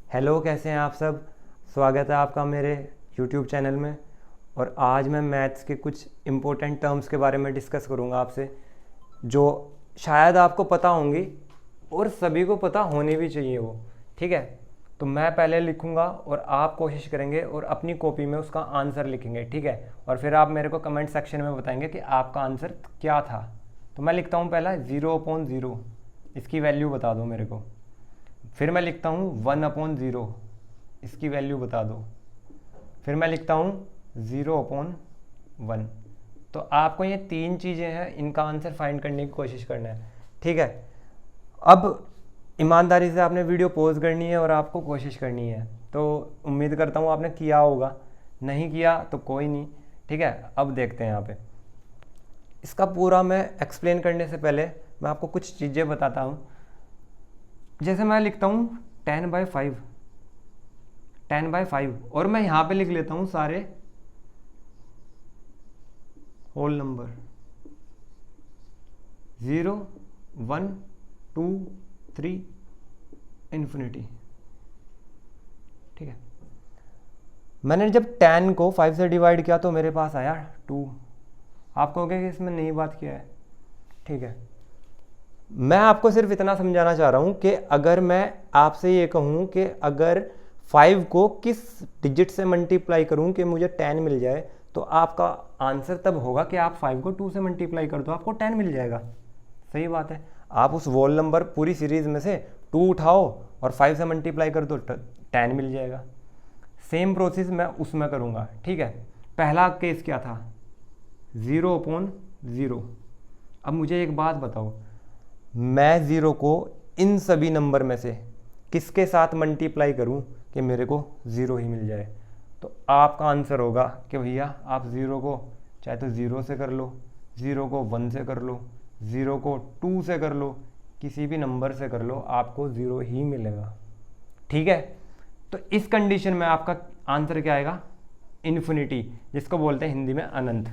Hello, कैसे हैं आप सब। स्वागत है आपका मेरे यूट्यूब चैनल में। और आज मैं मैथ्स के कुछ इम्पोर्टेंट टर्म्स के बारे में डिस्कस करूंगा आपसे, जो शायद आपको पता होंगी और सभी को पता होनी भी चाहिए वो। ठीक है, तो मैं पहले लिखूंगा और आप कोशिश करेंगे और अपनी कॉपी में उसका आंसर लिखेंगे। ठीक है, और फिर आप मेरे को कमेंट सेक्शन में बताएंगे कि आपका आंसर क्या था। तो मैं लिखता हूँ पहला 0/0, इसकी वैल्यू बता दो मेरे को। फिर मैं लिखता हूँ 1/0, इसकी वैल्यू बता दो। फिर मैं लिखता हूँ 0/1। तो आपको ये तीन चीज़ें हैं, इनका आंसर फाइंड करने की कोशिश करना है। ठीक है, अब ईमानदारी से आपने वीडियो पॉज करनी है और आपको कोशिश करनी है। तो उम्मीद करता हूँ आपने किया होगा, नहीं किया तो कोई नहीं। ठीक है, अब देखते हैं यहाँ पे। इसका पूरा मैं एक्सप्लेन करने से पहले मैं आपको कुछ चीज़ें बताता हूँ। जैसे मैं लिखता हूँ 10/5, 10/5, और मैं यहाँ पे लिख लेता हूँ सारे होल नंबर 0, 1, 2, 3 इन्फिनिटी। ठीक है, मैंने जब 10 को 5 से डिवाइड किया तो मेरे पास आया 2। आप कहोगे कि इसमें नई बात क्या है। ठीक है, मैं आपको सिर्फ इतना समझाना चाह रहा हूं कि अगर मैं आपसे ये कहूं कि अगर 5 को किस डिजिट से मल्टीप्लाई करूं कि मुझे 10 मिल जाए, तो आपका आंसर तब होगा कि आप 5 को 2 से मल्टीप्लाई कर दो, आपको 10 मिल जाएगा। सही बात है, आप उस वोल नंबर पूरी सीरीज में से 2 उठाओ और 5 से मल्टीप्लाई कर दो, 10 मिल जाएगा। सेम प्रोसेस मैं उसमें करूँगा। ठीक है, पहला केस क्या था, 0/0। अब मुझे एक बात बताओ, मैं 0 को इन सभी नंबर में से किसके साथ मल्टीप्लाई करूं कि मेरे को 0 ही मिल जाए। तो आपका आंसर होगा कि भैया आप 0 को चाहे तो 0 से कर लो, 0 को 1 से कर लो, 0 को 2 से कर लो, किसी भी नंबर से कर लो, आपको 0 ही मिलेगा। ठीक है, तो इस कंडीशन में आपका आंसर क्या आएगा, इन्फिनिटी, जिसको बोलते हैं हिंदी में अनंत।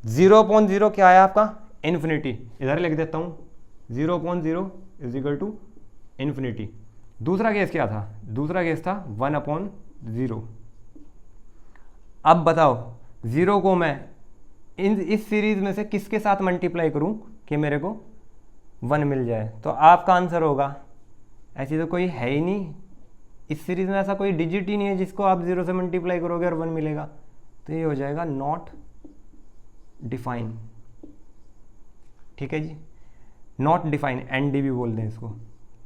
0/0 क्या है आपका, इन्फिनिटी। इधर लिख देता हूँ 0/0 इज इक्वल टू इन्फिनिटी। दूसरा केस क्या था, दूसरा केस था 1/0। अब बताओ 0 को मैं इस सीरीज में से किसके साथ मल्टीप्लाई करूं कि मेरे को 1 मिल जाए। तो आपका आंसर होगा, ऐसी तो कोई है ही नहीं इस सीरीज में, ऐसा कोई डिजिट ही नहीं है जिसको आप 0 से मल्टीप्लाई करोगे और 1 मिलेगा। तो ये हो जाएगा नॉट डिफाइन। ठीक है जी, नॉट डिफाइन, एनडी भी बोलते हैं इसको।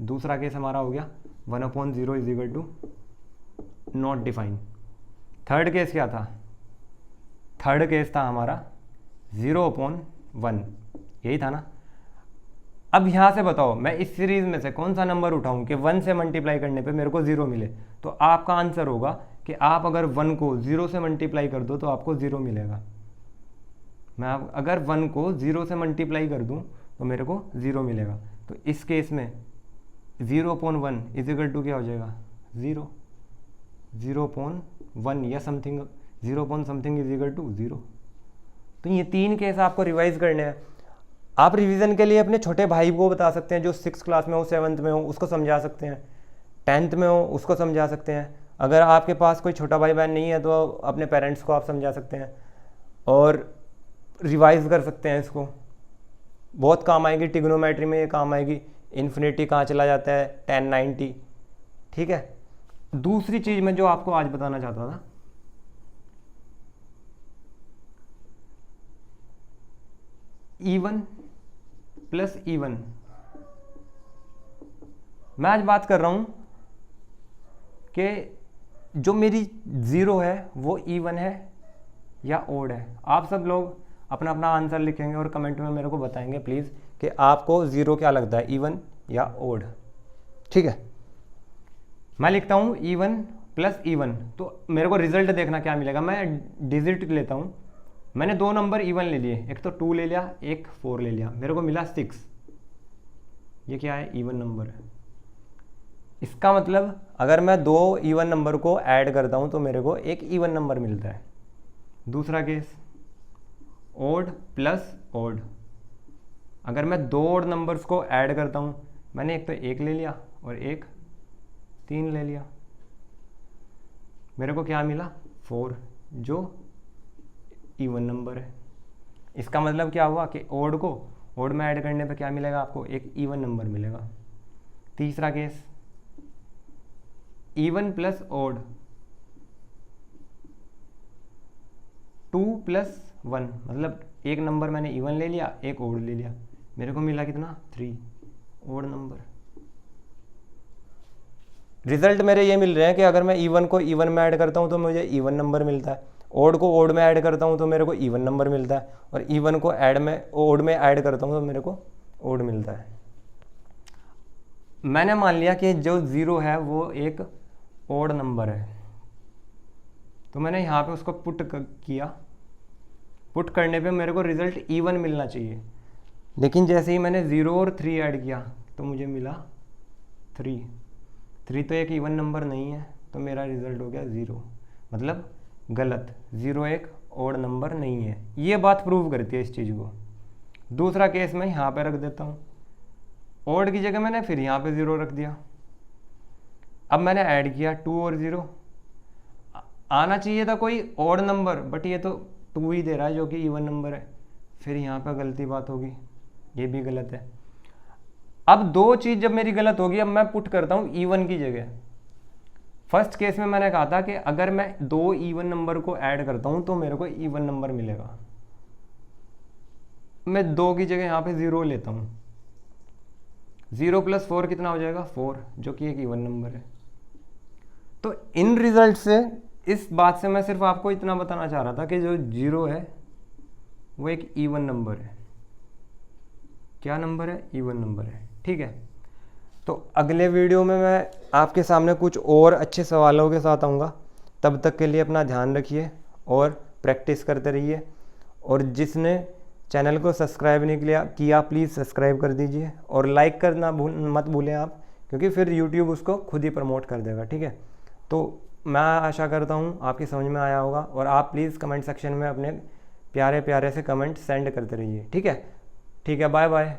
दूसरा केस हमारा हो गया 1/0 is equal to not define. Third case क्या था, थर्ड केस था हमारा 0/1, यही था ना। अब यहां से बताओ मैं इस सीरीज में से कौन सा नंबर उठाऊं कि 1 से मल्टीप्लाई करने पे मेरे को 0 मिले। तो आपका आंसर होगा कि आप अगर 1 को 0 से मल्टीप्लाई कर दो तो आपको 0 मिलेगा। मैं अगर 1 को 0 से मल्टीप्लाई कर दूं तो मेरे को 0 मिलेगा। तो इस केस में 0/1 इज इक्वल टू क्या हो जाएगा, 0, 0/1 या समथिंग, 0 इज इक्वल टू 0। तो ये तीन केस आपको रिवाइज करने हैं। आप रिवीजन के लिए अपने छोटे भाई को बता सकते हैं, जो 6th क्लास में हो, 7th में हो, उसको समझा सकते हैं, 10th में हो उसको समझा सकते हैं। अगर आपके पास कोई छोटा भाई बहन नहीं है तो अपने पेरेंट्स को आप समझा सकते हैं और रिवाइज कर सकते हैं। इसको बहुत काम आएगी, ट्रिग्नोमेट्री में ये काम आएगी। इन्फिनिटी कहाँ चला जाता है, 1090। ठीक है, दूसरी चीज मैं जो आपको आज बताना चाहता था, E1 प्लस E1। मैं आज बात कर रहा हूं कि जो मेरी 0 है वो E1 है या ओड है। आप सब लोग अपना अपना आंसर लिखेंगे और कमेंट में मेरे को बताएंगे प्लीज़ कि आपको 0 क्या लगता है, E1 या ओड। ठीक है, मैं लिखता हूँ E1 प्लस E1। तो मेरे को रिजल्ट देखना क्या मिलेगा, मैं डिजिट लेता हूँ। मैंने दो नंबर E1 ले लिए, एक तो 2 ले लिया, एक 4 ले लिया, मेरे को मिला 6। ये क्या है, E1 नंबर है। इसका मतलब अगर मैं दो E1 नंबर को ऐड करता हूँ तो मेरे को एक E1 नंबर मिलता है। दूसरा केस ओड प्लस ओड, अगर मैं दो ओड नंबर्स को ऐड करता हूँ, मैंने एक तो एक ले लिया और एक 3 ले लिया, मेरे को क्या मिला 4, जो इवन नंबर है। इसका मतलब क्या हुआ कि ओड में ऐड करने पे क्या मिलेगा आपको, एक इवन नंबर मिलेगा। तीसरा केस, इवन प्लस ओड, 2 + 1, मतलब एक नंबर मैंने इवन ले लिया, एक ओड ले लिया, मेरे को मिला कितना 3 ओड नंबर। रिजल्ट मेरे ये मिल रहे हैं कि अगर मैं इवन को इवन में ऐड करता हूँ तो मुझे इवन नंबर मिलता है, ओड को ओड में ऐड करता हूँ तो मेरे को इवन नंबर मिलता है, और इवन को ओड में ऐड करता हूँ तो मेरे को ओड मिलता है। मैंने मान लिया कि जो 0 है वो एक ओड नंबर है, तो मैंने यहाँ पे उसको पुट किया। पुट करने पे मेरे को रिजल्ट इवन मिलना चाहिए, लेकिन जैसे ही मैंने 0 और 3 ऐड किया तो मुझे मिला 3 तो एक इवन नंबर नहीं है, तो मेरा रिजल्ट हो गया 0, मतलब गलत। 0 एक ओड नंबर नहीं है, ये बात प्रूव करती है इस चीज़ को। दूसरा केस मैं यहाँ पे रख देता हूँ, ओड की जगह मैंने फिर यहाँ पे 0 रख दिया। अब मैंने ऐड किया 2 और 0, आना चाहिए था कोई ओड नंबर, बट ये तो 2 ही दे रहा है जो कि इवन नंबर है, फिर यहाँ पर गलती बात होगी, ये भी गलत है। अब दो चीज़ जब मेरी गलत होगी, अब मैं पुट करता हूँ इवन की जगह। फर्स्ट केस में मैंने कहा था कि अगर मैं 2 इवन नंबर को ऐड करता हूँ तो मेरे को इवन नंबर मिलेगा, मैं 2 की जगह यहाँ पे 0 लेता हूँ, 0 + 4 कितना हो जाएगा 4, जो कि एक इवन नंबर है। तो इन रिजल्ट से, इस बात से मैं सिर्फ आपको इतना बताना चाह रहा था कि जो 0 है वो एक इवन नंबर है। क्या नंबर है? इवन नंबर है। ठीक है, तो अगले वीडियो में मैं आपके सामने कुछ और अच्छे सवालों के साथ आऊँगा। तब तक के लिए अपना ध्यान रखिए और प्रैक्टिस करते रहिए। और जिसने चैनल को सब्सक्राइब नहीं किया प्लीज़ सब्सक्राइब कर दीजिए, और लाइक करना मत भूलें आप, क्योंकि फिर यूट्यूब उसको खुद ही प्रमोट कर देगा। ठीक है, तो मैं आशा करता हूँ आपकी समझ में आया होगा, और आप प्लीज़ कमेंट सेक्शन में अपने प्यारे प्यारे से कमेंट सेंड करते रहिए। ठीक है, बाय बाय।